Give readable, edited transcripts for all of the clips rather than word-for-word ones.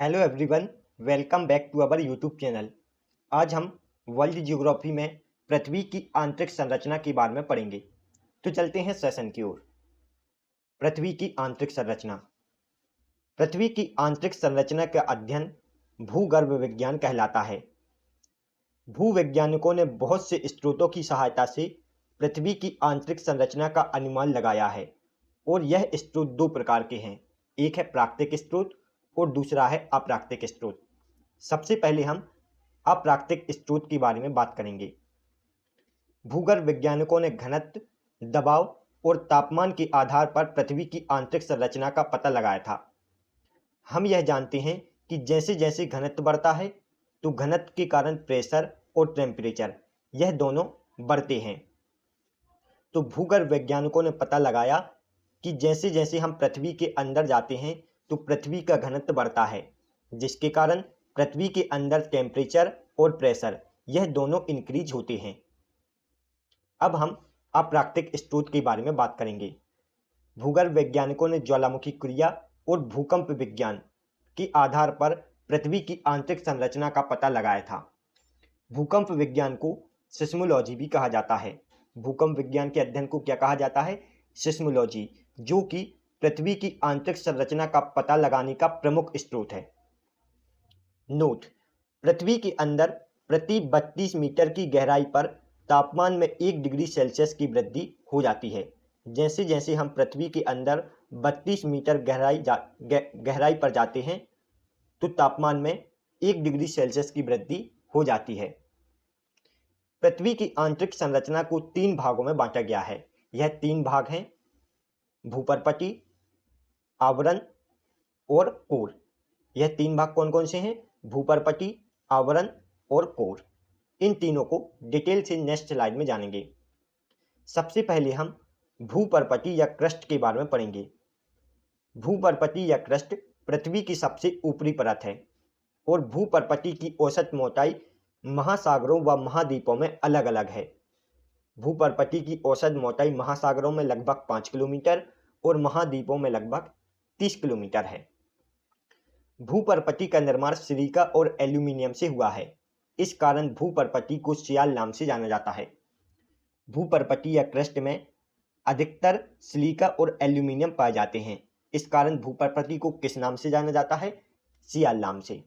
Hello everyone, welcome back to our YouTube channel. आज हम world geography में पृथ्वी की आंतरिक संरचना के बारे में पढ़ेंगे। तो चलते हैं सेशन की ओर। पृथ्वी की आंतरिक संरचना। पृथ्वी की आंतरिक संरचना का अध्ययन भूगर्भ विज्ञान कहलाता है। भूवैज्ञानिकों ने बहुत से स्रोतों की सहायता से पृथ्वी की आंतरिक संरचना का अनुमान लगाया है और यह स्रोत दो प्रकार के हैं। एक है प्राकृतिक स्रोत और दूसरा है अप्राकृतिक स्रोत। सबसे पहले हम अप्राकृतिक स्रोत के बारे में बात करेंगे। भूगर्भ वैज्ञानिकों ने घनत्व, दबाव और तापमान के आधार पर पृथ्वी की आंतरिक संरचना का पता लगाया था। हम यह जानते हैं कि जैसे जैसे घनत्व बढ़ता है तो घनत्व के कारण प्रेशर और टेम्परेचर यह दोनों बढ़ते हैं। तो भूगर्भ वैज्ञानिकों ने पता लगाया कि जैसे जैसे हम पृथ्वी के अंदर जाते हैं तो पृथ्वी का घनत्व बढ़ता है, जिसके कारण पृथ्वी के अंदर टेम्परेचर और प्रेशर यह दोनों इंक्रीज होते हैं। अब हम अप्राकृतिक स्रोत के बारे में बात करेंगे। भूगर्भ वैज्ञानिकों ने ज्वालामुखी क्रिया और भूकंप विज्ञान के आधार पर पृथ्वी की आंतरिक संरचना का पता लगाया था। भूकंप विज्ञान को सिस्मोलॉजी भी कहा जाता है। भूकंप विज्ञान के अध्ययन को क्या कहा जाता है? सिस्मोलॉजी, जो कि पृथ्वी की आंतरिक संरचना का पता लगाने का प्रमुख स्रोत है। नोट: पृथ्वी के अंदर प्रति 32 मीटर की गहराई पर तापमान में 1 डिग्री सेल्सियस की वृद्धि हो जाती है। जैसे जैसे हम पृथ्वी के अंदर 32 मीटर गहराई पर जाते हैं तो तापमान में 1 डिग्री सेल्सियस की वृद्धि हो जाती है। पृथ्वी की आंतरिक संरचना को 3 भागों में बांटा गया है। यह 3 भाग हैं: भूपर्पटी, आवरण और कोर। यह 3 भाग कौन कौन से हैं? भूपर्पटी, आवरण और कोर। इन तीनों को डिटेल से नेक्स्ट स्लाइड में जानेंगे। सबसे पहले हम भूपर्पटी या क्रस्ट के बारे में पढ़ेंगे। भूपर्पटी या क्रस्ट पृथ्वी की सबसे ऊपरी परत है और भूपर्पटी की औसत मोटाई महासागरों व महाद्वीपों में अलग अलग है। भूपर्पटी की औसत मोटाई महासागरों में लगभग 5 किलोमीटर और महाद्वीपों में लगभग 30 किलोमीटर है। भूपर्पटी का निर्माण सिलिका और एल्यूमिनियम से हुआ है। इस कारण भूपर्पटी को सियाल नाम से जाना जाता है। भूपर्पटी या क्रस्ट में अधिकतर सिलिका और एल्यूमिनियम पाए जाते हैं। इस कारण भूपर्पटी को किस नाम से जाना जाता है? सियाल नाम से।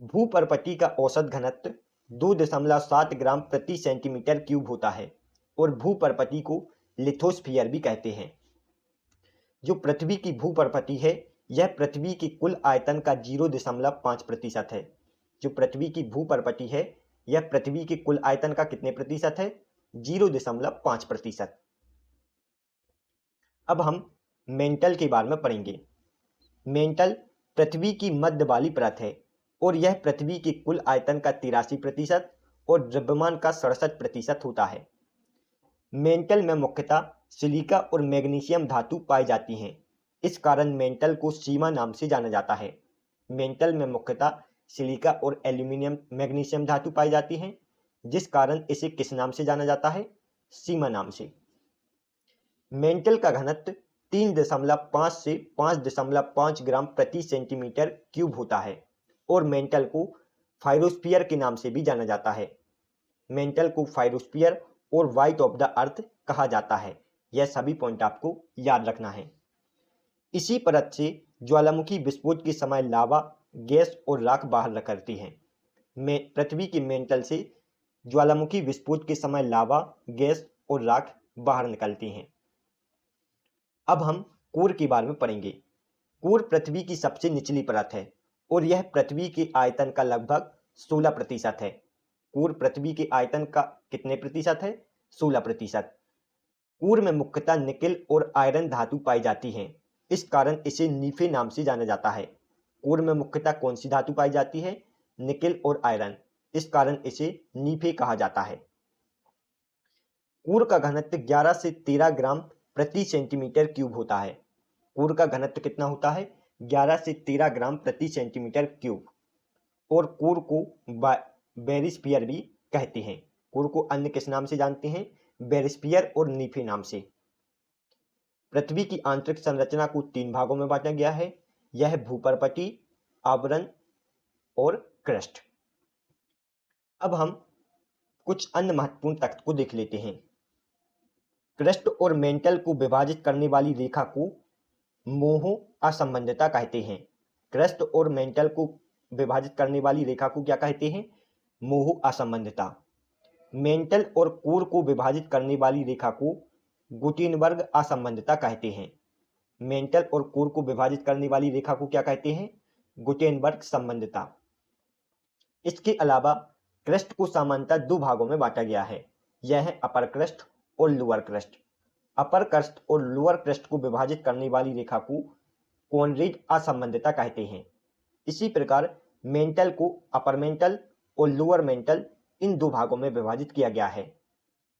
भूपर्पटी का औसत घनत्व 2.7 ग्राम प्रति सेंटीमीटर क्यूब होता है और भूपर्पटी को लिथोस्फीयर भी कहते हैं। जो पृथ्वी की भूपर्पटी है यह पृथ्वी के कुल आयतन का 0.5% है। जो पृथ्वी की भूपर्पटी है यह पृथ्वी के कुल आयतन का कितने प्रतिशत है? 0.5%। अब हम मेंटल के बारे में पढ़ेंगे। मेंटल पृथ्वी की मध्य वाली परत है और यह पृथ्वी के कुल आयतन का 83% और द्रव्यमान का 67% होता है। मेंटल में मुख्यतः सिलिका और मैग्नीशियम धातु पाई जाती हैं। इस कारण मेंटल को सीमा नाम से जाना जाता है। मेंटल में मुख्यतः सिलिका और एल्यूमिनियम मैग्नीशियम धातु पाई जाती हैं, जिस कारण इसे किस नाम से जाना जाता है? सीमा नाम से। मेंटल का घनत्व 3.5 से 5.5 ग्राम प्रति सेंटीमीटर क्यूब होता है और मेंटल को फाइरोस्फीयर के नाम से भी जाना जाता है। मेंटल को फाइरोस्फीयर और व्हाइट ऑफ द अर्थ कहा जाता है। यह सभी पॉइंट आपको याद रखना है। इसी परत से ज्वालामुखी विस्फोट के समय लावा, गैस और राख बाहर निकलती हैं। पृथ्वी के मेंटल से ज्वालामुखी विस्फोट के समय लावा, गैस और राख बाहर निकलती हैं। अब हम कोर के बारे में पढ़ेंगे। कोर पृथ्वी की सबसे निचली परत है और यह पृथ्वी के आयतन का लगभग 16% है। कोर पृथ्वी के आयतन का कितने प्रतिशत है? 16%। कोर में मुख्यतः निकेल और आयरन धातु पाई जाती हैं। इस कारण इसे नीफे नाम से जाना जाता है। कोर में मुख्यतः कौन सी धातु पाई जाती है? निकेल और आयरन। इस कारण इसे नीफे कहा जाता है। कोर का घनत्व 11 से 13 ग्राम प्रति सेंटीमीटर क्यूब होता है। कोर का घनत्व कितना होता है? 11 से 13 ग्राम प्रति सेंटीमीटर क्यूब। और कोर को बेरिस्फीयर भी कहते हैं। कोर को अन्य किस नाम से जानते हैं? बेरिस्फीयर और नीफे नाम से। पृथ्वी की आंतरिक संरचना को 3 भागों में बांटा गया है। यह भूपर्पटी, आवरण और क्रस्ट। अब हम कुछ अन्य महत्वपूर्ण तथ्य को देख लेते हैं। क्रस्ट और मेंटल को विभाजित करने वाली रेखा को मोह असंबंधता कहते हैं। क्रस्ट और मेंटल को विभाजित करने वाली रेखा को क्या कहते हैं? मोह असंबंधता। मेंटल और कोर को विभाजित करने वाली रेखा को गुटेनबर्ग असंबंधता कहते हैं। मेंटल और कोर को विभाजित करने वाली रेखा को क्या कहते हैं? गुटेनबर्ग संबंधता। इसके अलावा क्रस्ट को सामान्यतः दो भागों में बांटा गया है। यह है अपर क्रस्ट और लोअर क्रस्ट। अपर क्रस्ट और लोअर क्रस्ट को विभाजित करने वाली रेखा को कॉनरेड असंबंधता कहते हैं। इसी प्रकार मेंटल को अपर मेंटल और लोअर मेंटल इन दो भागों में विभाजित किया गया है।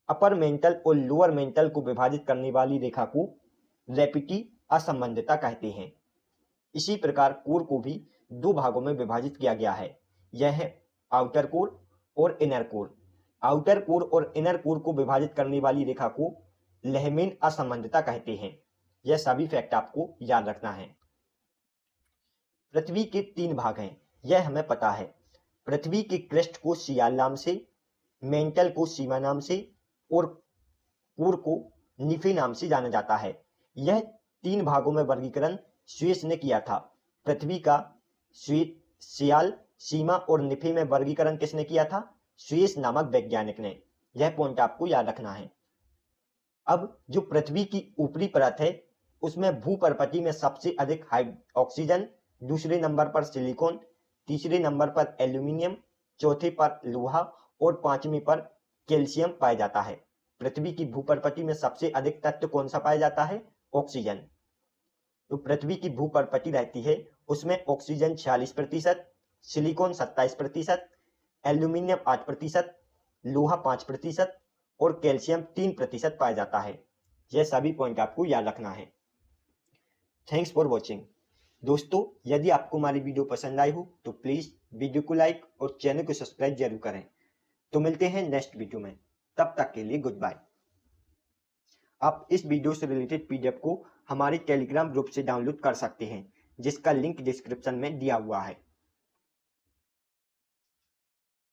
अपर मेंटल और लोअर मेंटल को विभाजित करने वाली रेखा को रेपिटी असंबंधता कहते हैं। इसी प्रकार कोर को भी दो भागों में विभाजित किया गया है। यह है आउटर कोर और इनर कोर। आउटर कोर और इनर कोर को विभाजित करने वाली रेखा को लेहमैन असंबंधता कहते हैं। यह सभी फैक्ट आपको याद रखना है। पृथ्वी के 3 भाग हैं, यह हमें पता है। पृथ्वी के क्रस्ट को सियाल नाम से, मेंटल को सीमा नाम से और कोर को निफे नाम से जाना जाता है। यह 3 भागों में वर्गीकरण स्वेस ने किया था। पृथ्वी का सियाल, सीमा और निफे में वर्गीकरण किसने किया था? स्वेस नामक वैज्ञानिक ने। यह पॉइंट आपको याद रखना है। अब जो पृथ्वी की ऊपरी परत है उसमें भूपर्पटी में सबसे अधिक ऑक्सीजन, दूसरे नंबर पर सिलिकॉन, तीसरे नंबर पर एल्यूमिनियम, चौथे पर लोहा और पांचवें पर कैल्शियम पाया जाता है। पृथ्वी की भूपर्पटी में सबसे अधिक तत्व कौन सा पाया जाता है? ऑक्सीजन। तो पृथ्वी की भूपर्पटी रहती है उसमें ऑक्सीजन 46%, सिलिकॉन 27%, एल्यूमिनियम 8%, लोहा 5% और कैल्शियम 3% पाया जाता है। यह सभी पॉइंट आपको याद रखना है। Thanks for watching. दोस्तों, यदि आपको हमारी वीडियो पसंद आई हो तो प्लीज़ वीडियो को लाइक और चैनल को सब्सक्राइब जरूर करें। तो मिलते हैं नेक्स्ट वीडियो में, तब तक के लिए गुड बाय। आप इस वीडियो से रिलेटेड PDF को हमारे टेलीग्राम ग्रुप से डाउनलोड कर सकते हैं, जिसका लिंक डिस्क्रिप्शन में दिया हुआ है।